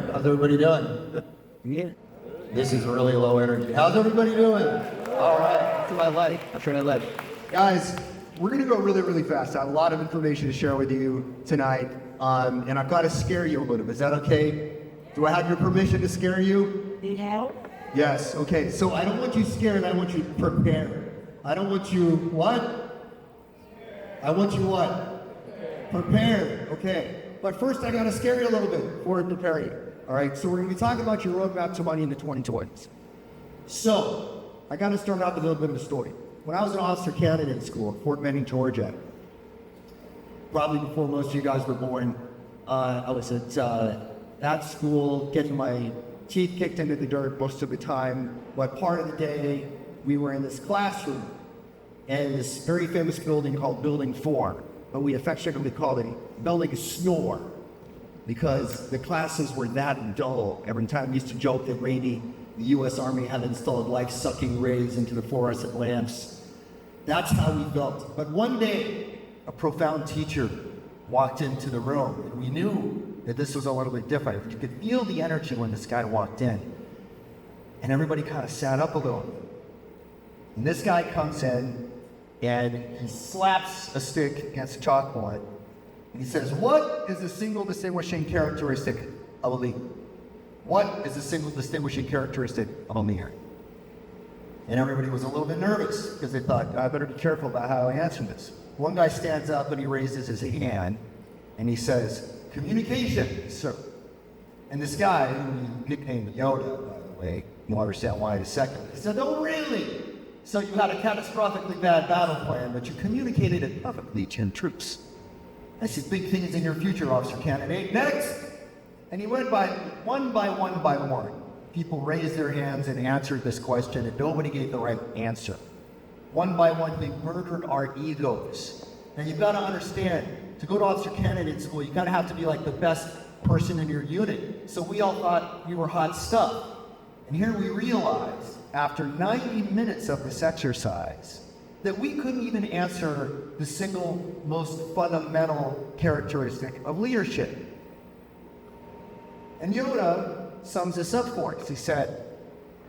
how's everybody doing? Yeah. This is really low energy. How's everybody doing? All right, that's what I like. That's what I like. Guys, we're going to go really, really fast. I have a lot of information to share with you tonight, and I've got to scare you a little bit. Is that okay? Do I have your permission to scare you? Yeah. Yes, okay. So I don't want you scared, I want you prepared. I don't want you, what? I want you what? Prepared, okay. But first I gotta scare you a little bit before I prepare you. All right, so we're gonna be talking about your roadmap to money in the 2020s. So, I gotta start out with a little bit of a story. When I was an officer candidate in school at Fort Benning, Georgia, probably before most of you guys were born, I was at that school getting my teeth kicked into the dirt most of the time, but part of the day we were in this classroom in this very famous building called Building 4, but we affectionately called it Building Snore because the classes were that dull. Every time we used to joke that maybe the U.S. Army had installed life-sucking rays into the fluorescent lamps. That's how we felt. But one day, a profound teacher walked into the room, and we knew that this was a little bit different. You could feel the energy when this guy walked in. And everybody kind of sat up a little. And this guy comes in, and he slaps a stick against a chalkboard. And he says, what is the single distinguishing characteristic of a leader? What is the single distinguishing characteristic of a leader? And everybody was a little bit nervous, because they thought, I better be careful about how I answer this. One guy stands up, and he raises his hand, and he says, communication, sir. And this guy, who we nicknamed Yoda, by the way, you'll understand why in a second, he said, oh, really? So you had a catastrophically bad battle plan, but you communicated it perfectly to your troops. I see big things in your future, officer candidate. Next! And he went by one by one. People raised their hands and answered this question, and nobody gave the right answer. One by one, they murdered our egos. Now you've got to understand, to go to officer candidate school, you gotta have to be like the best person in your unit. So we all thought we were hot stuff. And here we realized, after 90 minutes of this exercise, that we couldn't even answer the single most fundamental characteristic of leadership. And Yoda sums this up for us. He said,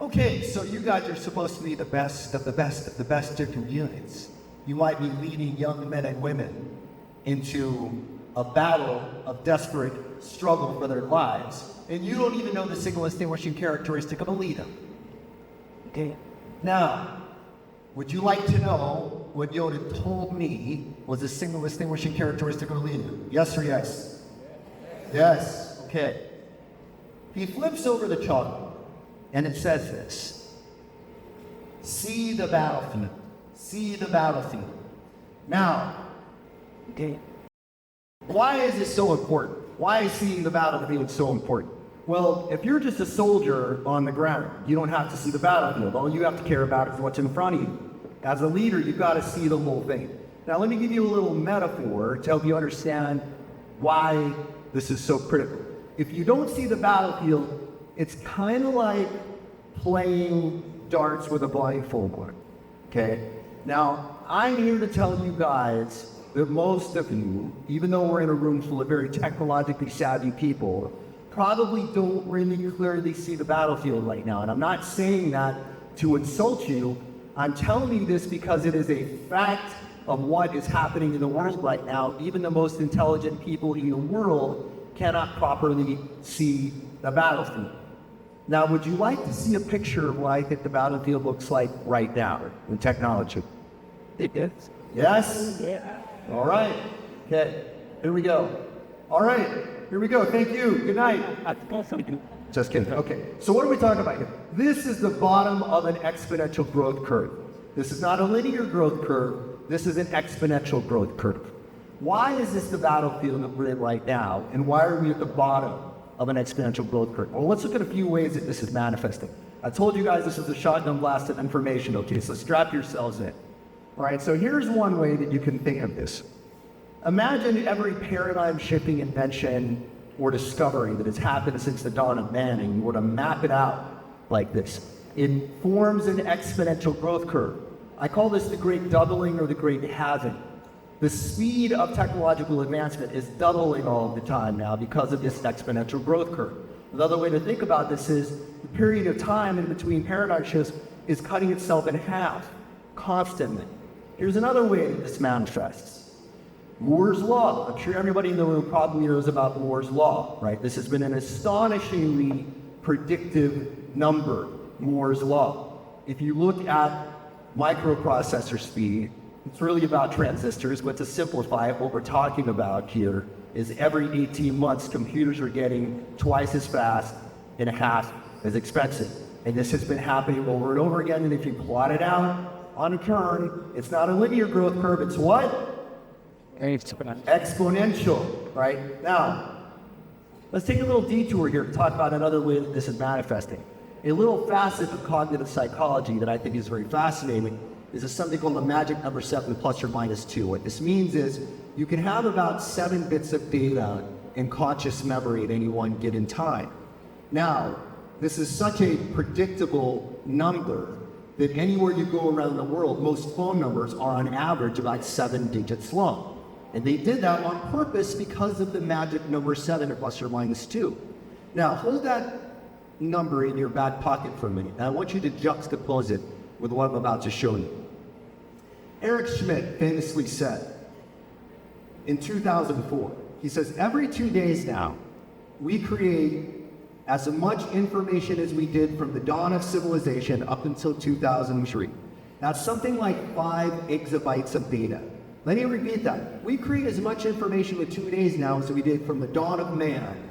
okay, so you guys are supposed to be the best of the best of the best of your units. You might be leading young men and women into a battle of desperate struggle for their lives, and you don't even know the single distinguishing characteristic of a leader. Okay. Now, would you like to know what Yoda told me was the single distinguishing characteristic of a leader? Yes or yes? Yes. Okay. He flips over the chalkboard, and it says this: see the battlefield. See the battlefield. Now, okay, why is this so important? Why is seeing the battlefield so important? Well, if you're just a soldier on the ground, you don't have to see the battlefield. All you have to care about is what's in front of you. As a leader, you've got to see the whole thing. Now, let me give you a little metaphor to help you understand why this is so critical. If you don't see the battlefield, it's kind of like playing darts with a blindfold on, okay? Now, I'm here to tell you guys that most of you, even though we're in a room full of very technologically savvy people, probably don't really clearly see the battlefield right now. And I'm not saying that to insult you. I'm telling you this because it is a fact of what is happening in the world right now. Even the most intelligent people in the world cannot properly see the battlefield. Now, would you like to see a picture of what I think the battlefield looks like right now in technology? Yes? Yes? Yeah. All right. Okay. Here we go. All right. Here we go. Thank you. Good night. Just kidding. Okay. So what are we talking about here? This is the bottom of an exponential growth curve. This is not a linear growth curve. This is an exponential growth curve. Why is this the battlefield that we're in right now? And why are we at the bottom of an exponential growth curve? Well, let's look at a few ways that this is manifesting. I told you guys this is a shotgun blast of information, okay? So strap yourselves in. All right, so here's one way that you can think of this. Imagine every paradigm-shifting invention or discovery that has happened since the dawn of man, and you were to map it out like this. It forms an exponential growth curve. I call this the great doubling or the great halving. The speed of technological advancement is doubling all the time now because of this exponential growth curve. Another way to think about this is the period of time in between paradigm shifts is cutting itself in half constantly. Here's another way that this manifests. Moore's Law. I'm sure everybody in the room probably knows about Moore's Law, right? This has been an astonishingly predictive number, Moore's Law. If you look at microprocessor speed, it's really about transistors, but to simplify it, what we're talking about here is every 18 months, computers are getting twice as fast and half as expensive. And this has been happening over and over again, and if you plot it out on a curve, it's not a linear growth curve, it's what? Exponential, right? Now, let's take a little detour here to talk about another way that this is manifesting. A little facet of cognitive psychology that I think is very fascinating is something called the magic number 7 plus or minus 2. What this means is you can have about 7 bits of data in conscious memory at any one given time. Now, this is such a predictable number that anywhere you go around the world, most phone numbers are on average about 7 digits long. And they did that on purpose because of the magic number 7 plus or minus 2. Now, hold that number in your back pocket for a minute. And I want you to juxtapose it with what I'm about to show you. Eric Schmidt famously said in 2004, he says, every 2 days now, we create as much information as we did from the dawn of civilization up until 2003. That's something like 5 exabytes of data. Let me repeat that. We create as much information with 2 days now as we did from the dawn of man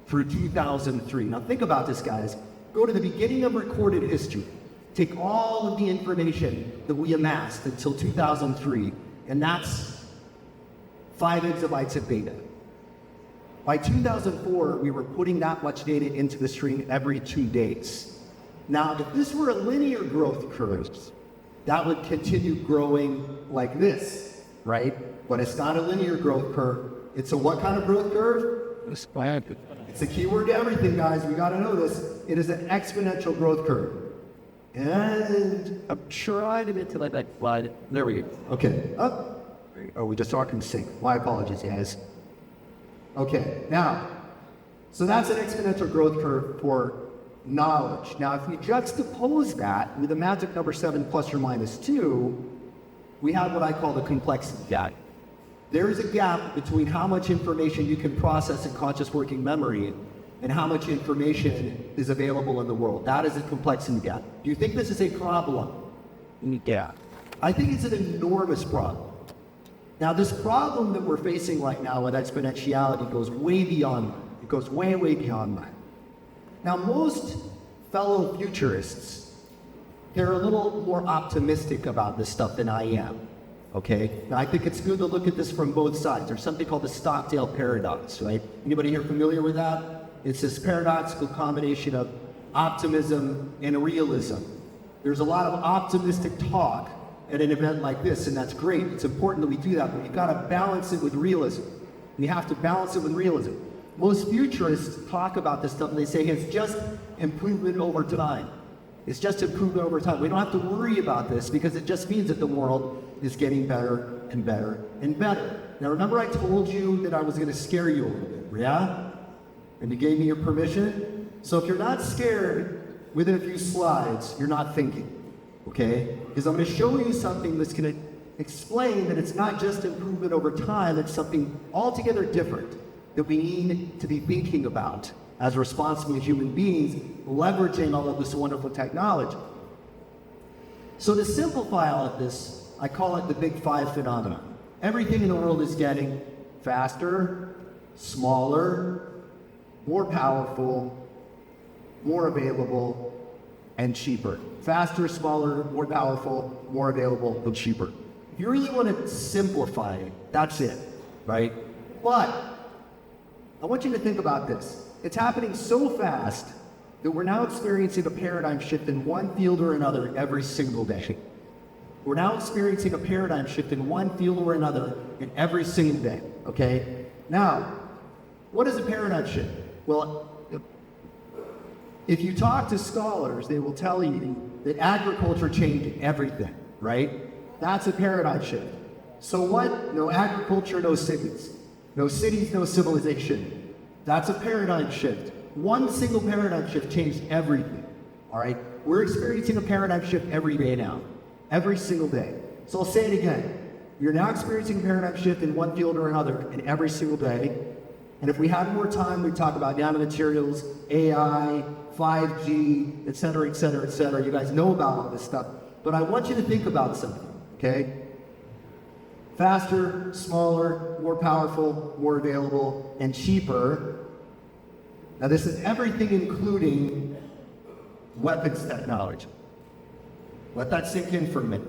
through 2003. Now think about this, guys. Go to the beginning of recorded history. Take all of the information that we amassed until 2003, and that's 5 exabytes of data. By 2004, we were putting that much data into the stream every 2 days. Now, if this were a linear growth curve, that would continue growing like this. Right? But it's not a linear growth curve. It's a what kind of growth curve? It's a keyword to everything, guys. We got to know this. It is an exponential growth curve. And I'm trying to get to like that slide. There we go. Okay. Up. Oh, we just talked in sync. My apologies, guys. Okay. Now, so that's an exponential growth curve for knowledge. Now, if we juxtapose that with a magic number 7 plus or minus 2, we have what I call the complexity gap. There is a gap between how much information you can process in conscious working memory and how much information is available in the world. That is a complexity gap. Do you think this is a problem? Yeah. I think it's an enormous problem. Now, this problem that we're facing right now with exponentiality goes way beyond that. It goes way, way beyond that. Now, most fellow futurists, they're a little more optimistic about this stuff than I am, okay? Now, I think it's good to look at this from both sides. There's something called the Stockdale paradox, right? Anybody here familiar with that? It's this paradoxical combination of optimism and realism. There's a lot of optimistic talk at an event like this, and that's great. It's important that we do that, but you've got to balance it with realism. You have to balance it with realism. Most futurists talk about this stuff, and they say it's just improvement over time. It's just improvement over time. We don't have to worry about this because it just means that the world is getting better and better and better. Now, remember I told you that I was going to scare you a little bit, yeah? And you gave me your permission? So if you're not scared within a few slides, you're not thinking, okay? Because I'm going to show you something that's going to explain that it's not just improvement over time, it's something altogether different that we need to be thinking about as responsible human beings, leveraging all of this wonderful technology. So to simplify all of this, I call it the Big Five phenomenon. Everything in the world is getting faster, smaller, more powerful, more available, and cheaper. Faster, smaller, more powerful, more available, but cheaper. If you really want to simplify it, that's it, right? But I want you to think about this. It's happening so fast that we're now experiencing a paradigm shift in one field or another every single day. We're now experiencing a paradigm shift in one field or another in every single day, okay? Now, what is a paradigm shift? Well, if you talk to scholars, they will tell you that agriculture changed everything, right? That's a paradigm shift. So what? No agriculture, no cities. No cities, no civilization. That's a paradigm shift. one single paradigm shift changed everything. All right? We're experiencing a paradigm shift every day now. Every single day. So I'll say it again. You're now experiencing a paradigm shift in one field or another in every single day. And if we had more time, we'd talk about nanomaterials, AI, 5G, et cetera, et cetera, et cetera. You guys know about all this stuff. But I want you to think about something, okay? Faster, smaller, more powerful, more available, and cheaper. Now this is everything including weapons technology. Let that sink in for a minute,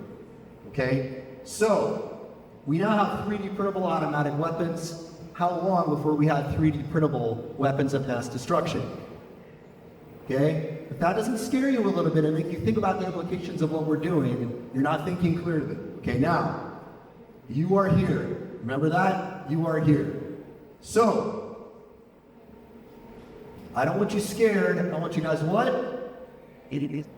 okay? So, we now have 3D printable automatic weapons. How long before we had 3D printable weapons of mass destruction? Okay? If that doesn't scare you a little bit and make you think about the implications of what we're doing, you're not thinking clearly. Okay, now, you are here. Remember that? You are here. So, I don't want you scared. I want you guys what?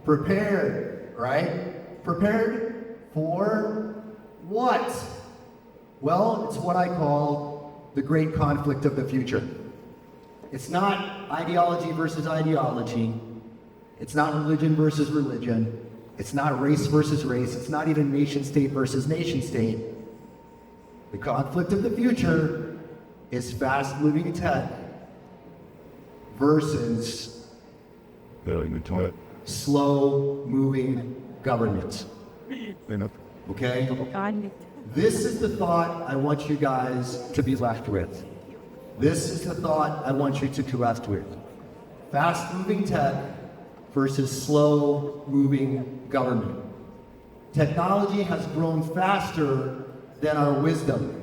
Prepared, right? Prepared for what? Well, it's what I call the great conflict of the future. It's not ideology versus ideology. It's not religion versus religion. It's not race versus race. It's not even nation state versus nation state. The conflict of the future is fast-moving tech versus slow-moving government. Okay? This is the thought I want you guys to be left with. This is the thought I want you to be left with. Fast-moving tech versus slow-moving government. Technology has grown faster than our wisdom.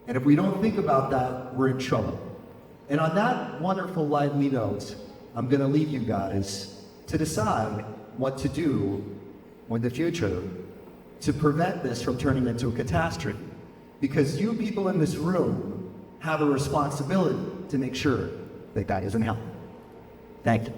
And if we don't think about that, we're in trouble. And on that wonderful lively note, I'm going to leave you guys to decide what to do in the future to prevent this from turning into a catastrophe. Because you people in this room have a responsibility to make sure that that isn't happening. Thank you.